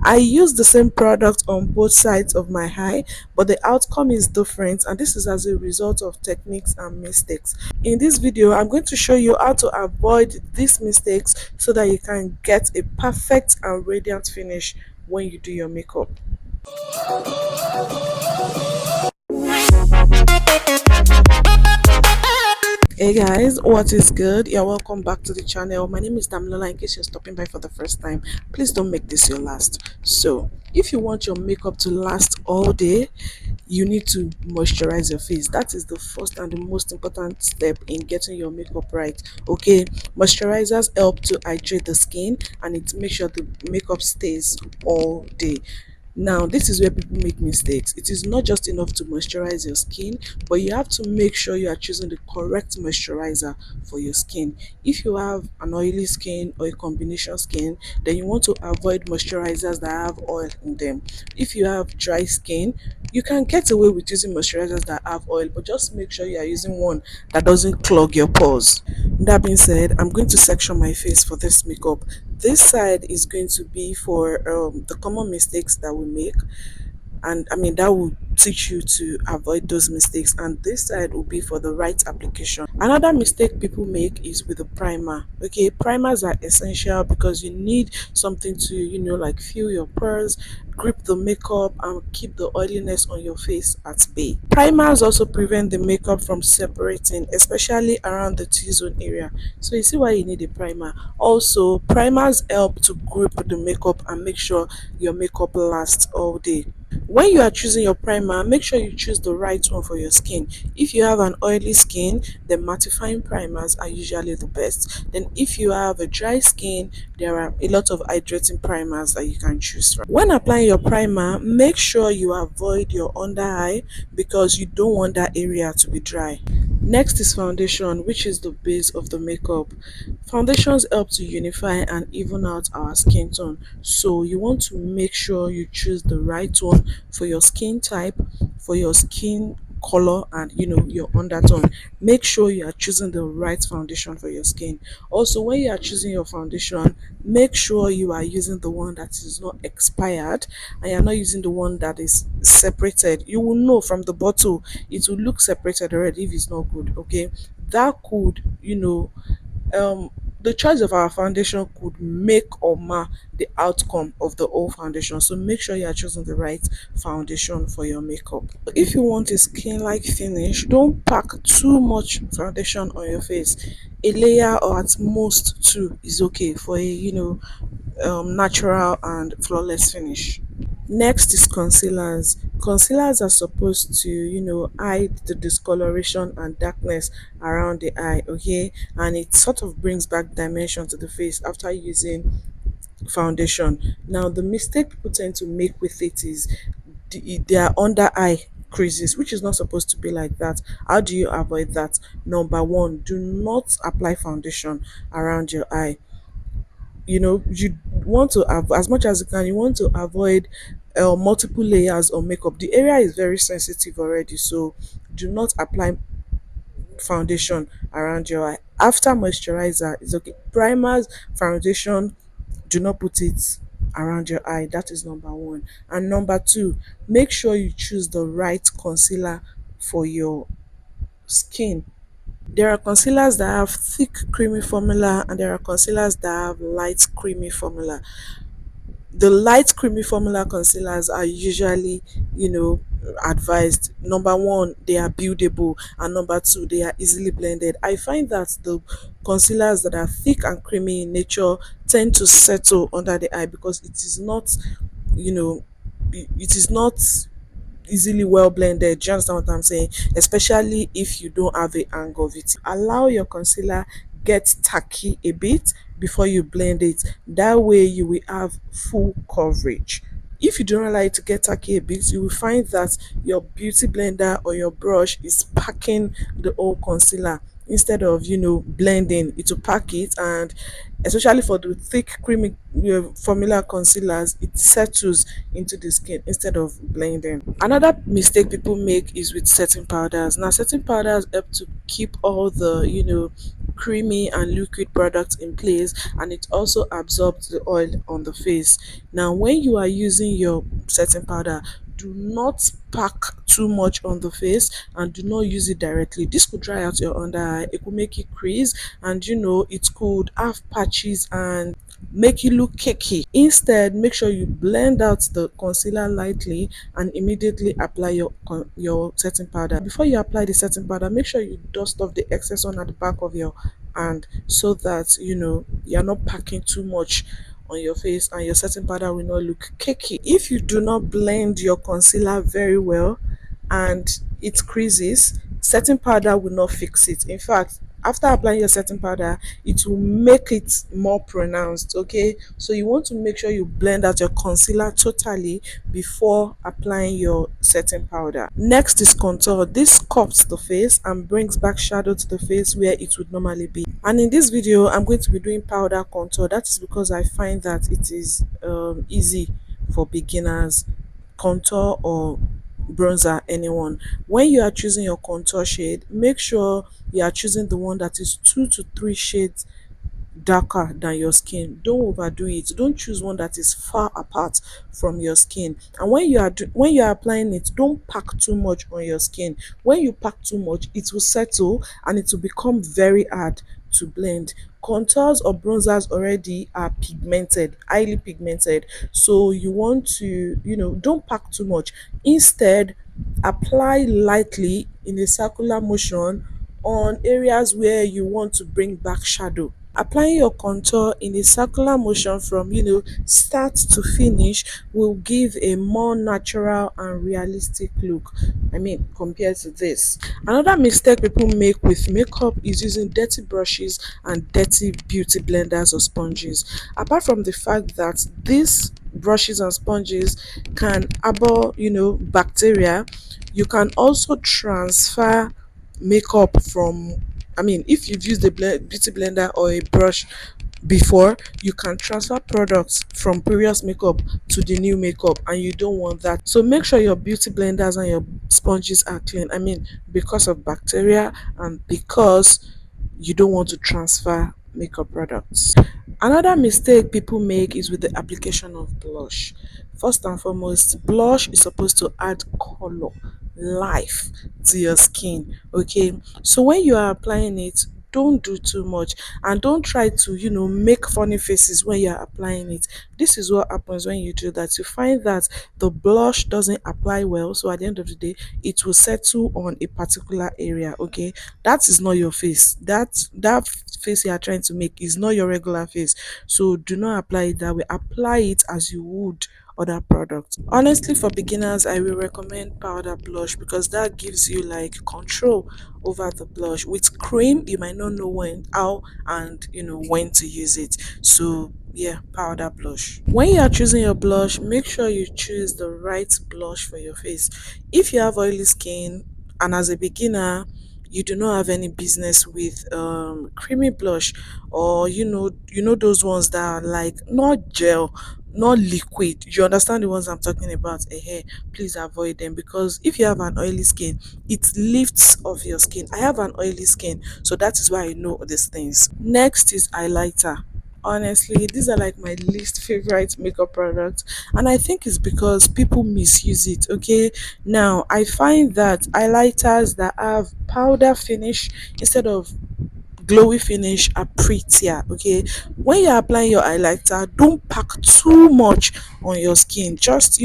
I use the same product on both sides of my eye, but the outcome is different, and this is as a result of techniques and mistakes. In this video, I'm going to show you how to avoid these mistakes so that you can get a perfect and radiant finish when you do your makeup. Hey guys, what is good? You're welcome back to the channel. My name is Damilola. In case you're stopping by for the first time, please don't make this your last. So if you want your makeup to last all day, you need to moisturize your face. That is the first and the most important step in getting your makeup right. Okay, moisturizers help to hydrate the skin and it makes sure the makeup stays all day. Now, this is where people make mistakes. It is not just enough to moisturize your skin, but you have to make sure you are choosing the correct moisturizer for your skin. If you have an oily skin or a combination skin, then you want to avoid moisturizers that have oil in them. If you have dry skin, you can get away with using moisturizers that have oil, but just make sure you are using one that doesn't clog your pores. That being said, I'm going to section my face for this makeup. This side is going to be for the common mistakes that we make, and I mean that will teach you to avoid those mistakes, and this side will be for the right application. Another mistake people make is with the primer. Okay, primers are essential because you need something to, like fill your pores, grip the makeup, and keep the oiliness on your face at bay. Primers also prevent the makeup from separating, especially around the T-zone area. So you see why you need a primer. Also, primers help to grip the makeup and make sure your makeup lasts all day. When you are choosing your primer, make sure you choose the right one for your skin. If you have an oily skin, then mattifying primers are usually the best. Then if you have a dry skin, there are a lot of hydrating primers that you can choose from. When applying your primer, make sure you avoid your under eye because you don't want that area to be dry. Next is foundation, which is the base of the makeup. Foundations help to unify and even out our skin tone. So you want to make sure you choose the right one for your skin type, for your skin color, and your undertone. Make sure you are choosing the right foundation for your skin. Also, when you are choosing your foundation, make sure you are using the one that is not expired and you're not using the one that is separated. You will know from the bottle, it will look separated already if it's not good. Okay, that could, the choice of our foundation could make or mar the outcome of the whole foundation. So make sure you are choosing the right foundation for your makeup. If you want a skin like finish, don't pack too much foundation on your face. A layer or at most two is okay for a natural and flawless finish. Next is concealers. Concealers are supposed to, hide the discoloration and darkness around the eye, okay? And it sort of brings back dimension to the face after using foundation. Now, the mistake people tend to make with it is their under eye creases, which is not supposed to be like that. How do you avoid that? Number one, do not apply foundation around your eye. You want to have, as much as you can, you want to avoid multiple layers of makeup. The area is very sensitive already, so do not apply foundation around your eye. After moisturizer is okay. Primers, foundation, do not put it around your eye. That is number one. And number two, make sure you choose the right concealer for your skin. There are concealers that have thick creamy formula and there are concealers that have light creamy formula. The light creamy formula concealers are usually, advised. Number one, they are buildable, and number two, they are easily blended. I find that the concealers that are thick and creamy in nature tend to settle under the eye because it is not, you know it is not easily well blended. Do you understand what I'm saying? Especially if you don't have a hang of it. Allow your concealer get tacky a bit before you blend it. That way you will have full coverage. If you don't allow it to get tacky a bit, you will find that your beauty blender or your brush is packing the whole concealer instead of blending it to pack it. And especially for the thick creamy formula concealers, it settles into the skin instead of blending. Another mistake people make is with setting powders. Now, setting powders help to keep all the creamy and liquid product in place, and it also absorbs the oil on the face. Now when you are using your setting powder, do not pack too much on the face and do not use it directly. This could dry out your under eye, it could make it crease, and it could have patches and make you look cakey. Instead, make sure you blend out the concealer lightly and immediately apply your setting powder. Before you apply the setting powder, make sure you dust off the excess one at the back of your hand, so that you're not packing too much on your face and your setting powder will not look cakey. If you do not blend your concealer very well and it creases, setting powder will not fix it. In fact, after applying your setting powder, it will make it more pronounced. Okay, so you want to make sure you blend out your concealer totally before applying your setting powder. Next is contour. This cups the face and brings back shadow to the face where it would normally be. And in this video, I'm going to be doing powder contour. That is because I find that it is easy for beginners, contour or bronzer, anyone. When you are choosing your contour shade, make sure you are choosing the one that is 2 to 3 shades darker than your skin. Don't overdo it. Don't choose one that is far apart from your skin. And when you are applying it, don't pack too much on your skin. When you pack too much, it will settle and it will become very hard to blend. Contours or bronzers already are pigmented, highly pigmented, so you want to, don't pack too much. Instead, apply lightly in a circular motion on areas where you want to bring back shadow. Applying your contour in a circular motion from start to finish will give a more natural and realistic look. I mean, compared to this. Another mistake people make with makeup is using dirty brushes and dirty beauty blenders or sponges. Apart from the fact that these brushes and sponges can harbor bacteria, you can also transfer makeup from, I mean, if you've used a beauty blender or a brush before, you can transfer products from previous makeup to the new makeup, and you don't want that. So make sure your beauty blenders and your sponges are clean. I mean, because of bacteria and because you don't want to transfer makeup products. Another mistake people make is with the application of blush. First and foremost, blush is supposed to add color, life to your skin. Okay, so when you are applying it, don't do too much, and don't try to make funny faces when you're applying it. This is what happens when you do that. You find that the blush doesn't apply well, so at the end of the day it will settle on a particular area. Okay, that is not your face. That face you are trying to make is not your regular face, so do not apply it that way. Apply it as you would other products. Honestly, for beginners, I will recommend powder blush because that gives you like control over the blush. With cream, you might not know how and when to use it. So yeah, powder blush. When you are choosing your blush, make sure you choose the right blush for your face. If you have oily skin and as a beginner you do not have any business with creamy blush, or those ones that are like not gel, not liquid, you understand the ones I'm talking about, please avoid them, because if you have an oily skin, it lifts off your skin. I have an oily skin, so that is why I know these things. Next is highlighter. Honestly, these are like my least favorite makeup products, and I think it's because people misuse it. Okay, now I find that highlighters that have powder finish instead of glowy finish are prettier. Okay, when you're applying your highlighter, don't pack too much on your skin. Just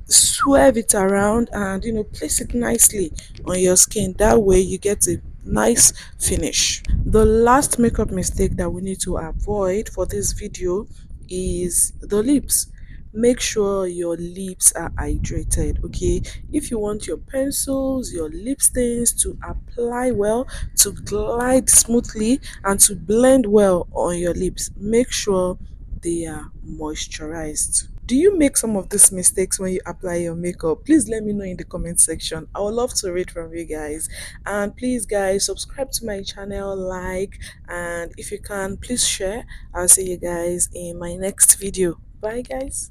swerve it around and place it nicely on your skin. That way you get a nice finish. The last makeup mistake that we need to avoid for this video is the lips. Make sure your lips are hydrated. Okay, if you want your pencils, your lip stains to apply well, to glide smoothly and to blend well on your lips, make sure they are moisturized. Do you make some of these mistakes when you apply your makeup? Please let me know in the comment section. I would love to read from you guys. And please guys, subscribe to my channel, like, and if you can, please share. I'll see you guys in my next video. Bye guys.